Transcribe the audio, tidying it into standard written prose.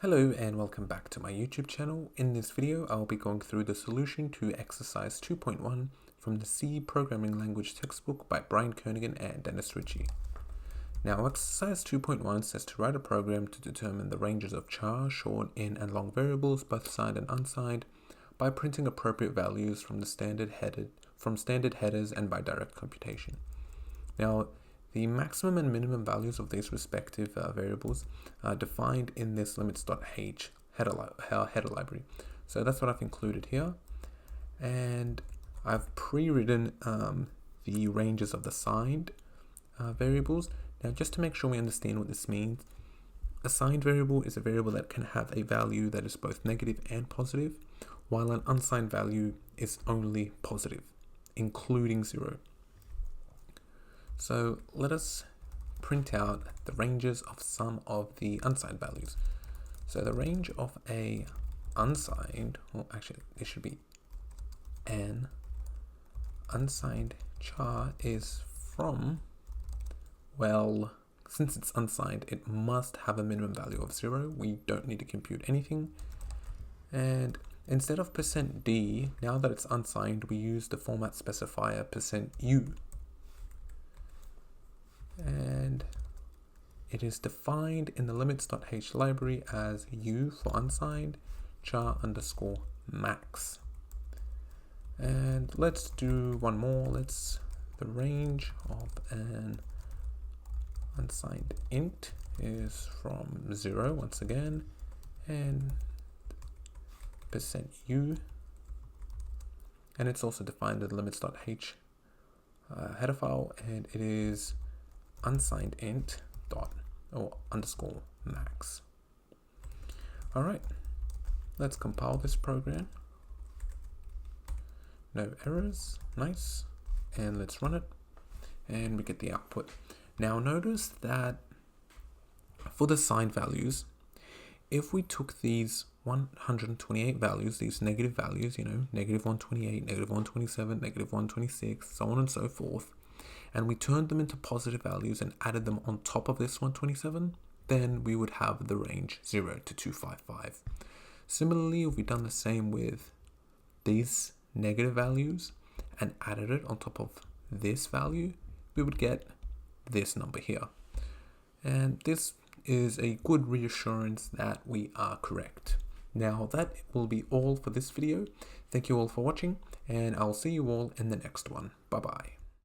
Hello and welcome back to my YouTube channel. In this video, I'll be going through the solution to exercise 2.1 from the C programming language textbook by Kernighan and Dennis Ritchie. Now, exercise 2.1 says to write a program to determine the ranges of char, short, in, and long variables, both signed and unsigned, by printing appropriate values from standard headers and by direct computation. Now, the maximum and minimum values of these respective variables are defined in this limits.h header library. So that's what I've included here. And I've pre-written the ranges of the signed variables. Now, just to make sure we understand what this means, a signed variable is a variable that can have a value that is both negative and positive, while an unsigned value is only positive, including 0. So let us print out the ranges of some of the unsigned values. So the range of a unsigned, or actually it should be an unsigned char, is from, well, since it's unsigned, it must have a minimum value of 0. We don't need to compute anything. And instead of %d, now that it's unsigned, we use the format specifier %u. And it is defined in the limits.h library as u for unsigned, char underscore max. And let's do one more. The range of an unsigned int is from 0 once again, and %u, and it's also defined in the limits.h header file, and it is unsigned int dot or underscore max. All right, let's compile this program. No errors, nice. And let's run it, and we get the output. Now notice that for the signed values, if we took these 128 values, these negative values, negative 128, negative 127, negative 126, so on and so forth, and we turned them into positive values and added them on top of this 127, then we would have the range 0 to 255. Similarly, if we've done the same with these negative values and added it on top of this value, we would get this number here. And this is a good reassurance that we are correct. Now, that will be all for this video. Thank you all for watching, and I'll see you all in the next one. Bye-bye.